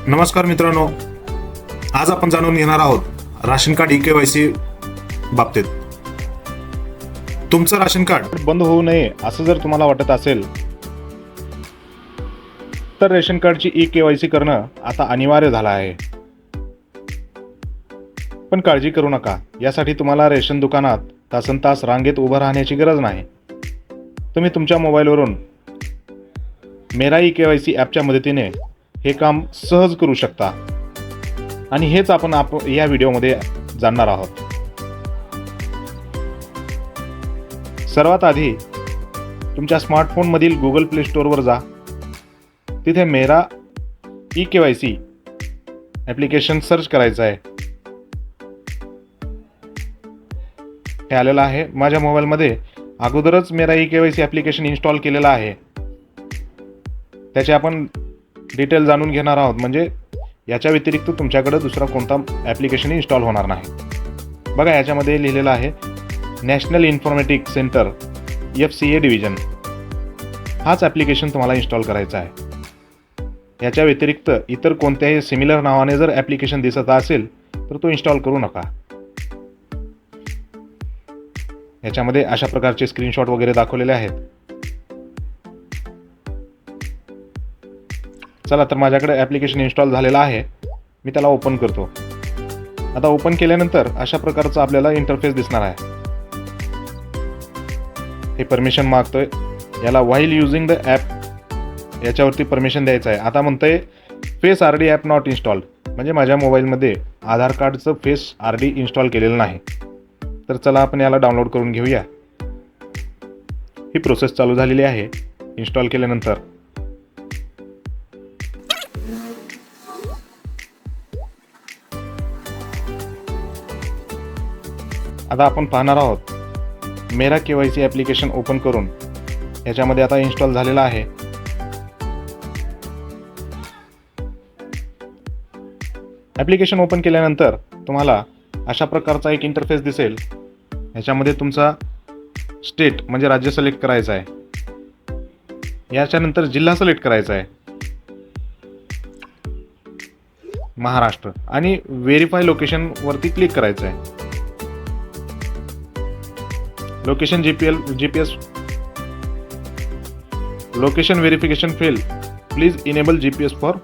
नमस्कार मित्रांनो, आज आपण जाणून घेणार आहोत राशन कार्ड ई-केवायसी बाबतीत. तुमचं राशन कार्ड बंद होऊ नये असं जर तुम्हाला वाटत असेल तर रेशन कार्डची ई-केवायसी करणं आता अनिवार्य झालं आहे. पण काळजी करू नका, यासाठी तुम्हाला रेशन दुकानात तासनतास रांगेत उभं राहण्याची गरज नाही. तुम्ही तुमच्या मोबाईलवरून मेरा ई-केवायसी ॲपच्या मदतीने हे काम सहज करू शकता आणि हेच आपण या व्हिडिओमध्ये जाणणार आहोत. सर्वात आधी तुमच्या स्मार्टफोनमधील गुगल प्ले स्टोअरवर जा. तिथे मेरा ई-केवायसी ॲप्लिकेशन सर्च करायचं आहे. हे आलेलं आहे. माझ्या मोबाईलमध्ये अगोदरच मेरा ई-केवायसी ॲप्लिकेशन इन्स्टॉल केलेलं आहे. त्याचे आपण डिटेल जाणून घेणार आहोत, म्हणजे याच्या व्यतिरिक्त तुमच्याकडे दुसरा कोणता ॲप्लिकेशन इन्स्टॉल होणार नाही. बघा, याच्यामध्ये लिहिलेलं आहे national informatics centre FCA division. हाच ॲप्लिकेशन तुम्हाला इन्स्टॉल करायचा आहे. याच्या व्यतिरिक्त इतर कोणत्याही सिमिलर नावाने जर ॲप्लिकेशन दिसत असेल तर तो इन्स्टॉल करू नका. याच्यामध्ये अशा प्रकारचे स्क्रीनशॉट वगैरे दाखवलेले आहेत. चला तर माझ्याकडे ॲप्लिकेशन इन्स्टॉल झालेलं आहे. मी त्याला ओपन करतो. आता ओपन केल्यानंतर अशा प्रकारचा आपल्याला इंटरफेस दिसणार आहे. हे परमिशन मागतोय. याला व्हाईल युजिंग द ॲप याच्यावरती परमिशन द्यायचं आहे. आता म्हणतंय face RD app not install, म्हणजे माझ्या मोबाईलमध्ये आधार कार्डचं फेस RD इन्स्टॉल केलेलं नाही. तर चला आपण याला डाउनलोड करून घेऊया. ही प्रोसेस चालू झालेली आहे. इन्स्टॉल केल्यानंतर आता आपण पाहणार आहोत मेरा KYC ॲप्लिकेशन ओपन करून. याच्यामध्ये आता इन्स्टॉल झालेला आहे. ॲप्लिकेशन ओपन केल्यानंतर तुम्हाला अशा प्रकारचा एक इंटरफेस दिसेल. याच्यामध्ये तुमचा स्टेट म्हणजे राज्य सिलेक्ट करायचं आहे. याच्यानंतर जिल्हा सिलेक्ट करायचा आहे, महाराष्ट्र, आणि व्हेरीफाय लोकेशन वरती क्लिक करायचं आहे. Location GPS location verification fail, please enable GPS for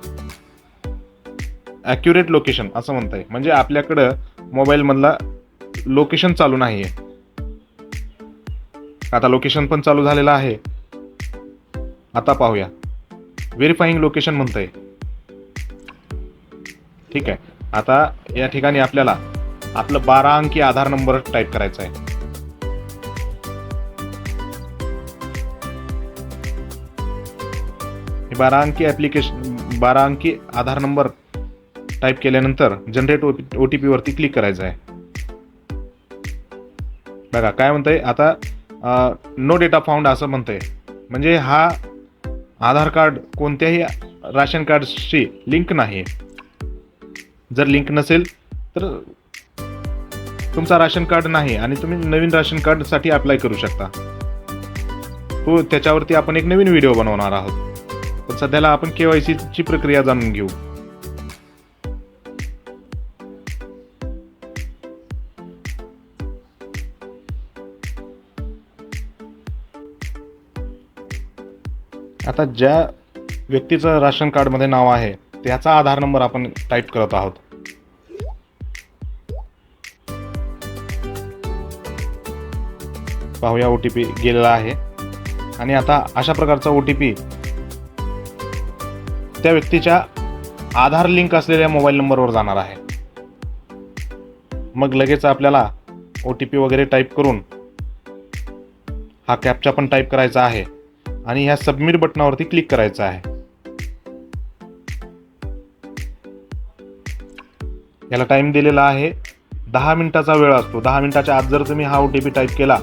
accurate location असं म्हणताय. म्हणजे आपल्याकडं मोबाईलमधला लोकेशन चालू नाही आहे. आता लोकेशन पण चालू झालेलं आहे. आता पाहूया. व्हेरीफाईंग लोकेशन म्हणतंय. ठीक आहे. आता या ठिकाणी आपल्याला आपलं 12 अंकी आधार नंबर टाईप करायचा आहे. हे 12 अंकी आधार नंबर टाईप केल्यानंतर जनरेट OTP वरती क्लिक करायचं आहे. बघा काय म्हणतंय आता, नो डेटा फाउंड असं म्हणतंय. म्हणजे हा आधार कार्ड कोणत्याही राशन कार्डशी लिंक नाही. जर लिंक नसेल तर तुमचा राशन कार्ड नाही आणि तुम्ही नवीन राशन कार्डसाठी अप्लाय करू शकता. तो त्याच्यावरती आपण एक नवीन व्हिडिओ बनवणार आहोत. तर सध्याला आपण KYC ची प्रक्रिया जाणून घेऊ. आता ज्या व्यक्तीचं राशन कार्डमध्ये नाव आहे त्याचा आधार नंबर आपण टाईप करत आहोत. पाहूया, OTP गेलेला आहे. आणि आता अशा प्रकारचा OTP त्या व्यक्तीच्या आधार लिंक असलेल्या मोबाईल नंबरवर जाणार आहे. मग लगेच आपल्याला OTP वगैरे टाईप करून हा कॅप्चा पण टाईप करायचा आहे आणि ह्या सबमिट बटनावरती क्लिक करायचं आहे. याला टाइम दिलेला आहे. 10 मिनिटाचा वेळ असतो. 10 मिनिटाच्या आत जर तुम्ही हा OTP टाईप केला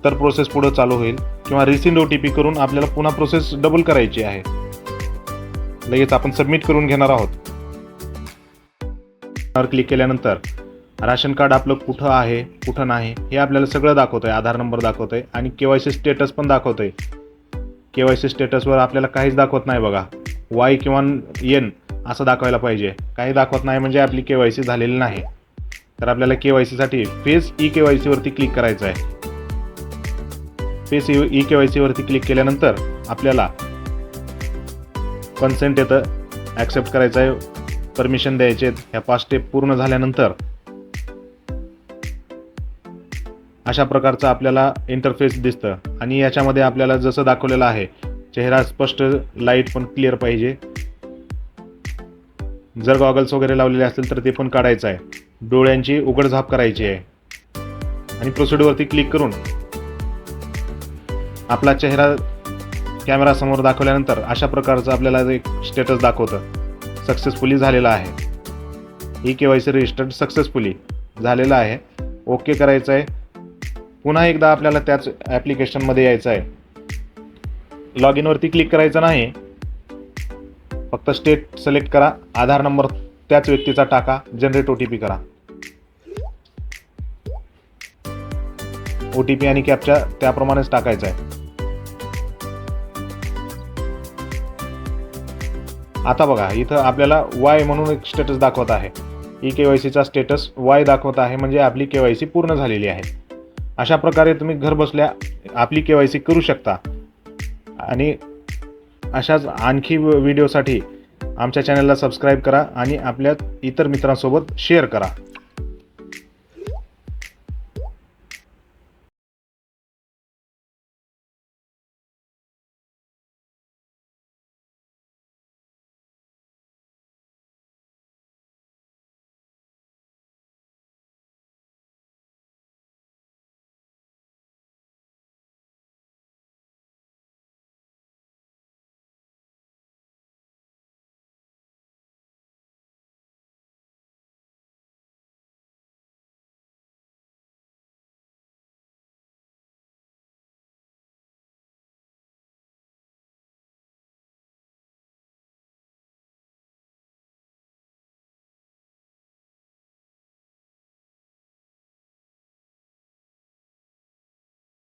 तर प्रोसेस पुढे चालू होईल, किंवा रिसेंड OTP करून आपल्याला पुन्हा प्रोसेस डबल करायची आहे. लगेच आपण सबमिट करून घेणार आहोत. क्लिक केल्यानंतर राशन कार्ड आपलं कुठं आहे कुठं नाही हे आपल्याला सगळं दाखवतंय. आधार नंबर दाखवतंय आणि KYC स्टेटस पण दाखवतंय. KYC स्टेटसवर आपल्याला काहीच दाखवत नाही बघा. वाय किंवा एन असं दाखवायला पाहिजे. काही दाखवत नाही म्हणजे आपली KYC झालेली नाही. तर आपल्याला KYCसाठी फेस eKYC वरती क्लिक करायचं आहे. फेस eKYC वरती क्लिक केल्यानंतर आपल्याला कन्सेंट येतं, ॲक्सेप्ट करायचं आहे, परमिशन द्यायचे आहेत. ह्या 5 स्टेप पूर्ण झाल्यानंतर अशा प्रकारचं आपल्याला इंटरफेस दिसतं आणि याच्यामध्ये आपल्याला जसं दाखवलेलं आहे, चेहरा स्पष्ट, लाईट पण क्लिअर पाहिजे. जर गॉगल्स वगैरे लावलेले असतील तर ते पण काढायचं आहे. डोळ्यांची उघडझाप करायची आहे आणि प्रोसिडवरती क्लिक करून आपला चेहरा कॅमेरा समोर दाखवल्यानंतर अशा प्रकारचं आपल्याला एक स्टेटस दाखवतं, सक्सेसफुली झालेलं आहे. eKYC रजिस्टर्ड सक्सेसफुली झालेलं आहे. ओके करायचं आहे. पुन्हा एकदा आपल्याला त्याच ॲप्लिकेशनमध्ये यायचं आहे. लॉग इनवरती क्लिक करायचं नाही, फक्त स्टेट सिलेक्ट करा, आधार नंबर त्याच व्यक्तीचा टाका, जनरेट OTP करा. OTP आणि कॅप्चा त्याप्रमाणेच टाकायचा आहे. आता बघा, इथं आपल्याला वाय म्हणून एक स्टेटस दाखवत आहे. eKYCचा स्टेटस वाय दाखवत आहे, म्हणजे आपली KYC पूर्ण झालेली आहे. अशा प्रकारे तुम्ही घर बसल्या आपली KYC करू शकता. आणि अशाच आणखी व्हिडिओसाठी आमच्या चॅनलला सबस्क्राईब करा आणि आपल्या इतर मित्रांसोबत शेअर करा.